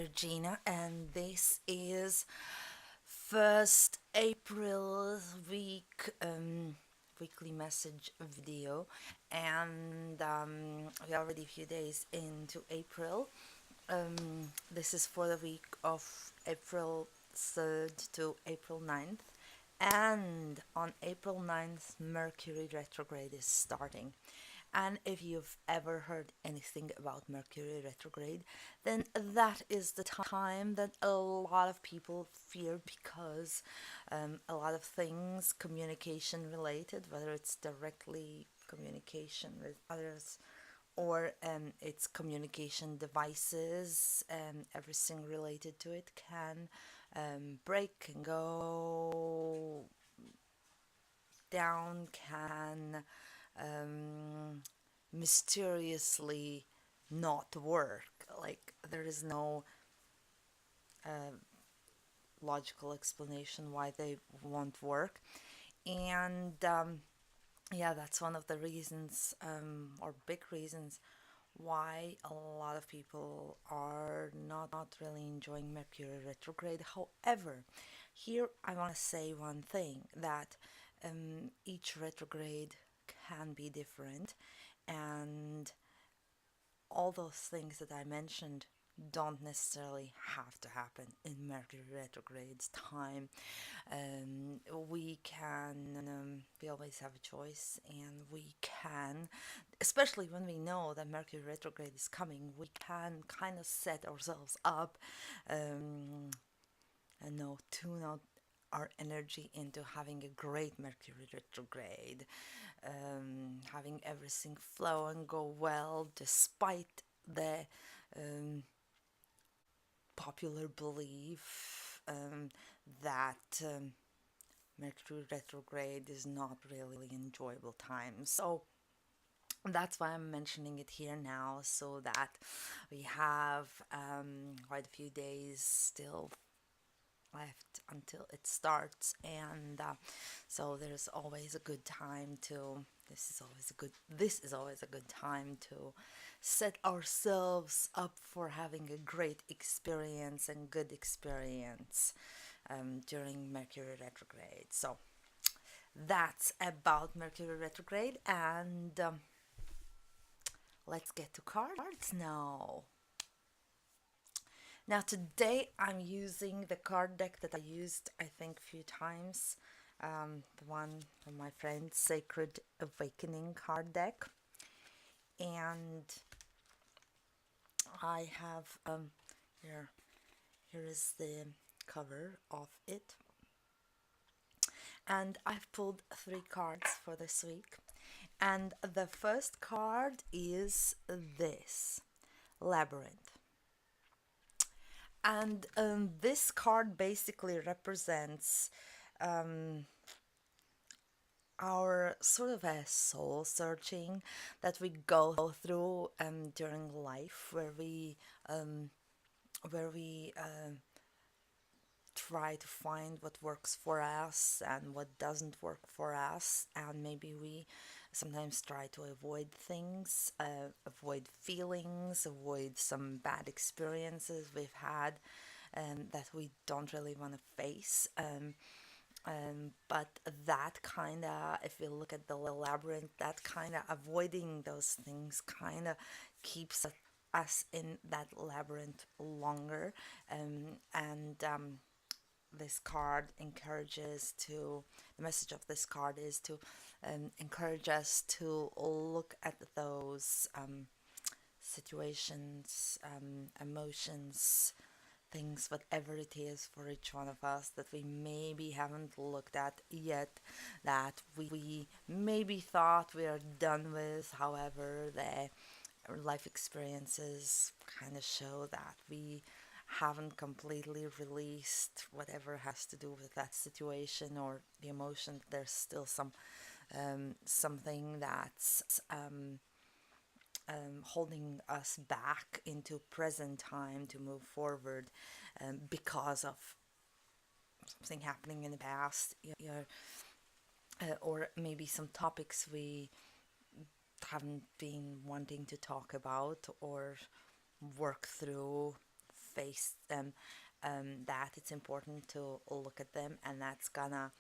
Regina, and this is first April weekly message video, and we're already a few days into April. This is for the week of April 3rd to April 9th, and on April 9th, Mercury Retrograde is starting. And if you've ever heard anything about Mercury retrograde, then that is the time that a lot of people fear because a lot of things, communication related, whether it's directly communication with others or it's communication devices, everything related to it can break and go down, can mysteriously not work. Like there is no uh, logical explanation why they won't work. And yeah, that's one of the reasons, or big reasons, why a lot of people are not really enjoying Mercury retrograde. However, here I want to say one thing that each retrograde can be different, and all those things that I mentioned don't necessarily have to happen in Mercury retrograde's time. We always have a choice, and we can, especially when we know that Mercury retrograde is coming, we can kind of set ourselves up and tune out our energy into having a great Mercury retrograde, having everything flow and go well despite the um, popular belief that Mercury retrograde is not really enjoyable time. So that's why I'm mentioning it here now, so that we have quite a few days still left until it starts, and so there's always a good time to this is always a good time to set ourselves up for having a great experience and good experience during Mercury retrograde. So that's about Mercury retrograde, and let's get to cards now. Now today I'm using the card deck that I used I think a few times, the one from my friend Sacred Awakening card deck, and I have here is the cover of it, and I've pulled 3 cards for this week, and the first card is this Labyrinth. And this card basically represents our sort of a soul searching that we go through during life, where we try to find what works for us and what doesn't work for us, and maybe we sometimes try to avoid things, avoid feelings, avoid some bad experiences we've had that we don't really want to face. But that kind of, if you look at the labyrinth, that kind of avoiding those things kind of keeps us in that labyrinth longer. And this card encourages to, the message of this card is to encourage us to look at those situations, emotions, things, whatever it is for each one of us that we maybe haven't looked at yet, that we maybe thought we are done with. However, the life experiences kind of show that we haven't completely released whatever has to do with that situation or the emotion. There's still something that's holding us back into present time to move forward because of something happening in the past, or maybe some topics we haven't been wanting to talk about or work through, face them, that it's important to look at them, and that's gonna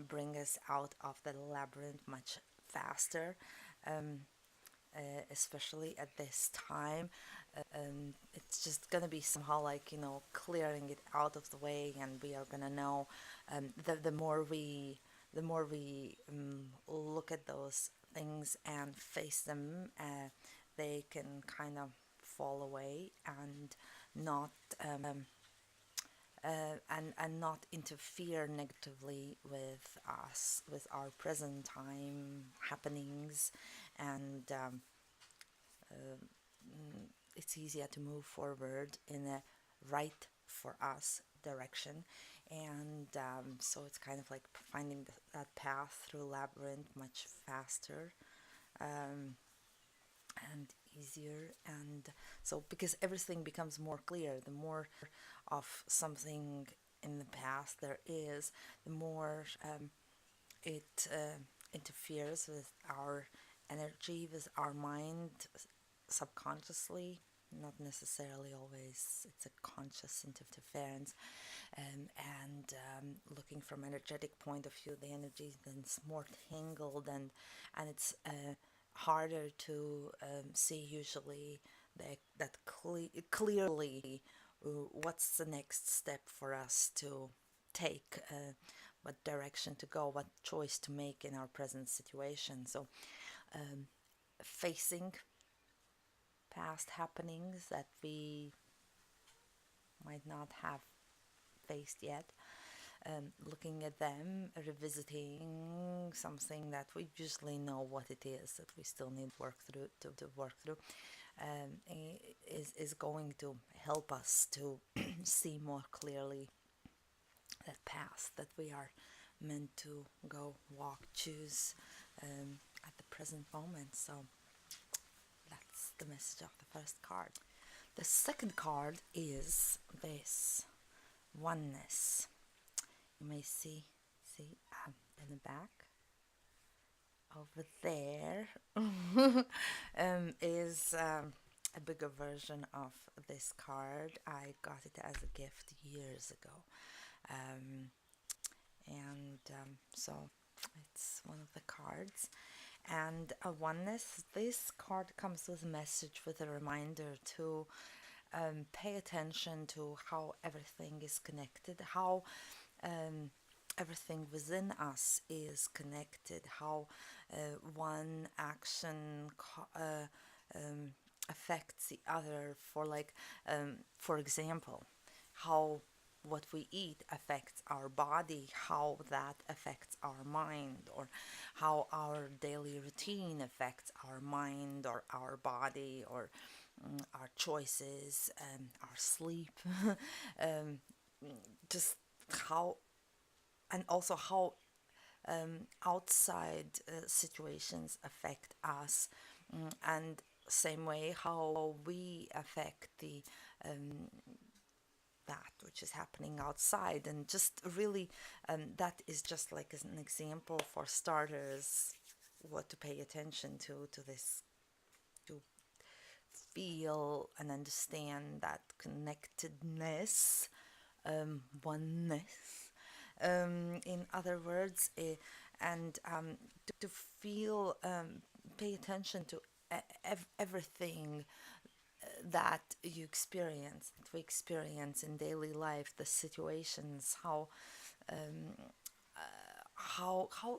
bring us out of the labyrinth much faster. Um, Especially at this time, it's just gonna be somehow like, clearing it out of the way, and we are gonna know, the more we look at those things and face them, they can kind of fall away and not and not interfere negatively with us, with our present time happenings, and it's easier to move forward in a right for us direction. And so it's kind of like finding that path through labyrinth much faster, um, and easier. And so, because everything becomes more clear, the more of something in the past there is, the more it interferes with our energy, with our mind, subconsciously. Not necessarily always it's a conscious interference. And looking from energetic point of view, the energy is more tangled, and it's harder to see usually clearly what's the next step for us to take, what direction to go, what choice to make in our present situation. So facing past happenings that we might not have faced yet, looking at them, revisiting something that we usually know what it is, that we still need to work through, is going to help us to see more clearly that path that we are meant to go, walk, choose, at the present moment. So that's the message of the first card. The second card is this oneness. You may see in the back over there is a bigger version of this card. I got it as a gift years ago, and so it's one of the cards. And a oneness, this card comes with a message, with a reminder to pay attention to how everything is connected, how everything within us is connected, how one action affects the other. For example, how what we eat affects our body, how that affects our mind, or how our daily routine affects our mind or our body, or our choices, our sleep, um, just how, and also how outside situations affect us, and same way how we affect the that which is happening outside. And just really, that is just like as an example for starters, what to pay attention to this, to feel and understand that connectedness, oneness, in other words, and to feel, pay attention to everything that you experience, that we experience in daily life, the situations, how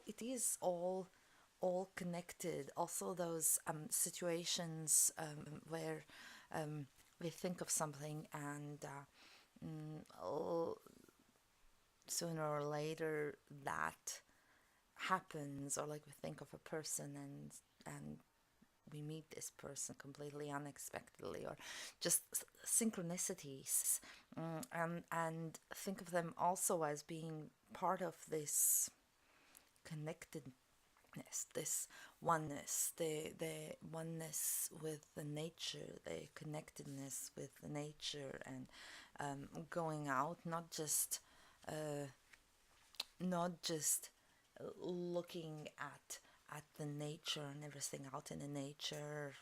it is all connected. Also those situations where we think of something, and sooner or later that happens, or like we think of a person, and we meet this person completely unexpectedly, or just synchronicities, and think of them also as being part of this connectedness, this oneness, the oneness with the nature, the connectedness with the nature, and going out, not just looking at the nature and everything out in the nature,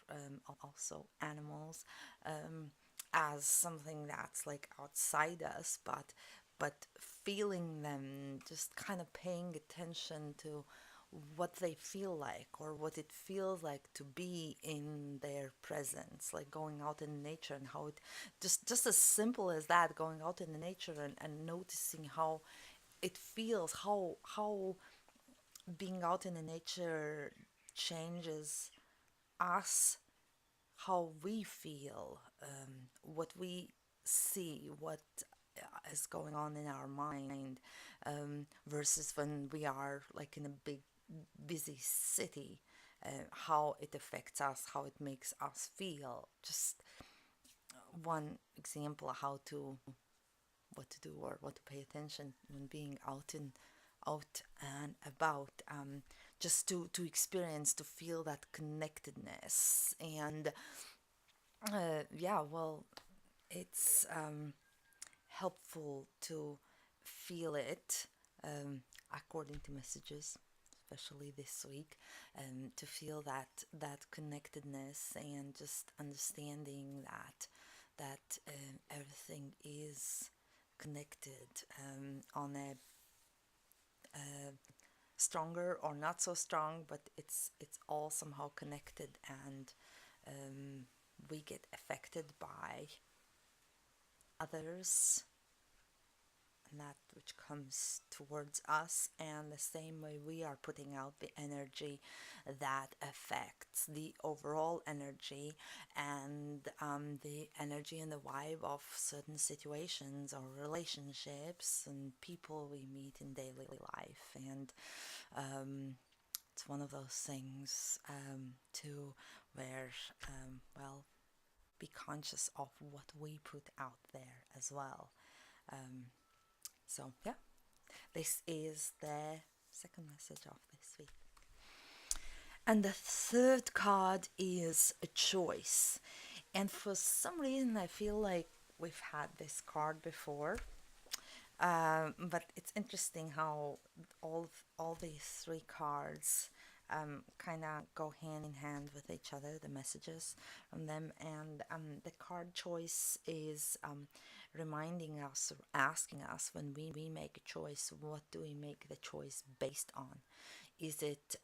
also animals, as something that's like outside us, but feeling them, just kind of paying attention to what they feel like or what it feels like to be in their presence, like going out in nature and how it just as simple as that, going out in the nature and noticing how it feels, how being out in the nature changes us, how we feel, what we see, what is going on in our mind, versus when we are like in a big, busy city, how it affects us, how it makes us feel. Just one example of how to what to do or what to pay attention when being out and about, just to experience, to feel that connectedness. And yeah, well, it's helpful to feel it, according to messages, especially this week, to feel that connectedness and just understanding that everything is connected, on a stronger or not so strong, but it's all somehow connected, and we get affected by others and that which comes towards us, and the same way we are putting out the energy that affects the overall energy and the energy and the vibe of certain situations or relationships and people we meet in daily life. And it's one of those things, too, where, well, be conscious of what we put out there as well. Um, so, yeah, this is the second message of this week. And the third card is a choice. And for some reason, I feel like we've had this card before. But it's interesting how all these three cards kind of go hand in hand with each other, the messages from them. And the card choice is reminding us, or asking us, when we make a choice, what do we make the choice based on? Is it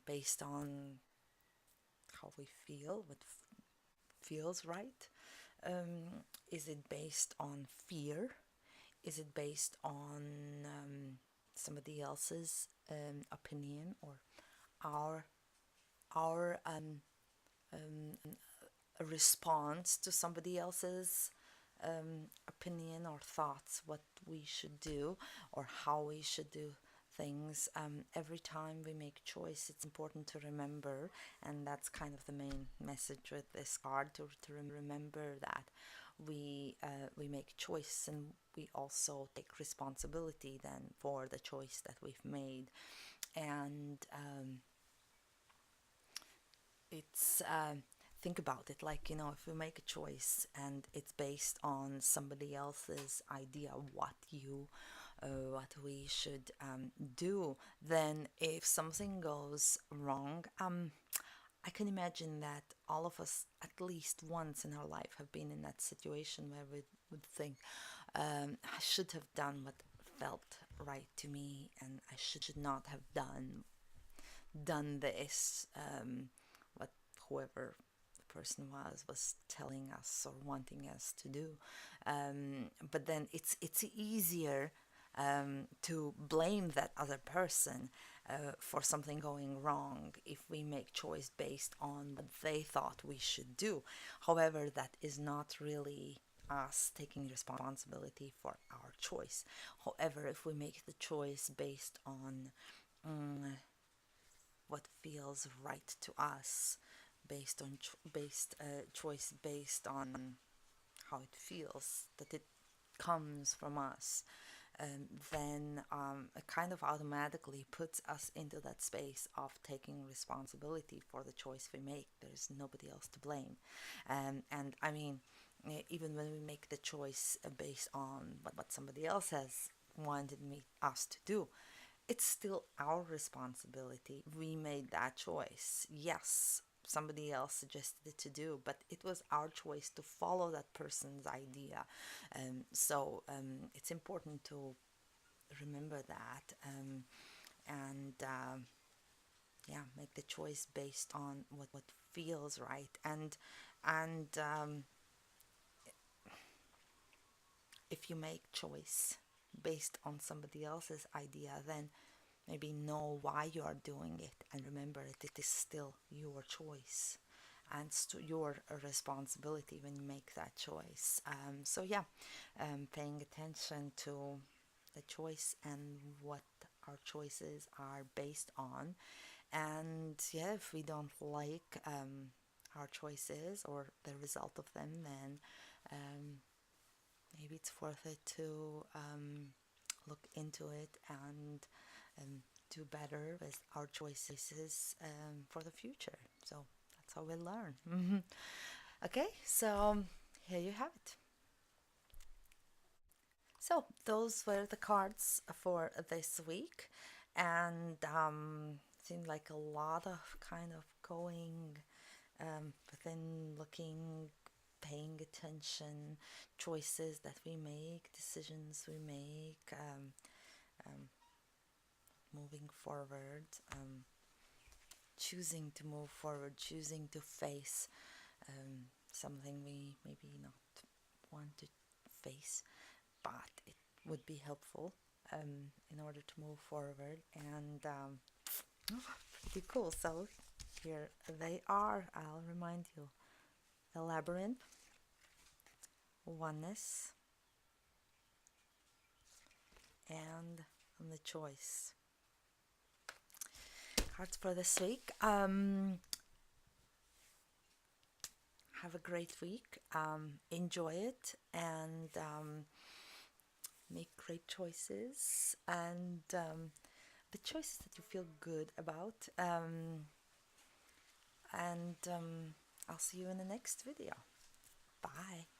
based on how we feel, what feels right? Is it based on fear? Is it based on somebody else's opinion, or our our a response to somebody else's opinion or thoughts, what we should do or how we should do things? Every time we make a choice, it's important to remember, and that's kind of the main message with this card, to remember that we make a choice, and we also take responsibility then for the choice that we've made. And it's think about it, like, if we make a choice and it's based on somebody else's idea what we should do, then if something goes wrong, I can imagine that all of us at least once in our life have been in that situation where we would think, I should have done what felt right to me, and I should not have done this, what whoever the person was telling us or wanting us to do. But then it's easier to blame that other person for something going wrong if we make choice based on what they thought we should do. However, that is not really us taking responsibility for our choice. However, if we make the choice based on what feels right to us, based on choice based on how it feels, that it comes from us, then it kind of automatically puts us into that space of taking responsibility for the choice we make. There's nobody else to blame. And I mean, even when we make the choice based on what somebody else has wanted us to do, it's still our responsibility. We made that choice. Yes, somebody else suggested it to do, but it was our choice to follow that person's idea. So it's important to remember that, and yeah, make the choice based on what feels right. And if you make choice based on somebody else's idea, then maybe know why you are doing it, and remember it is still your choice, and your responsibility when you make that choice. So yeah, paying attention to the choice and what our choices are based on. And yeah, if we don't like our choices or the result of them, then maybe it's worth it to look into it and do better with our choices for the future. So that's how we learn. Okay, so here you have it. So those were the cards for this week, and seemed like a lot of kind of going within, looking, paying attention, choices that we make, decisions we make, um, moving forward, choosing to move forward, choosing to face something we maybe not want to face, but it would be helpful in order to move forward. And pretty cool. So here they are. I'll remind you: the labyrinth, oneness, and the choice. Cards for this week. Have a great week. Enjoy it, and make great choices, and the choices that you feel good about. And I'll see you in the next video. Bye.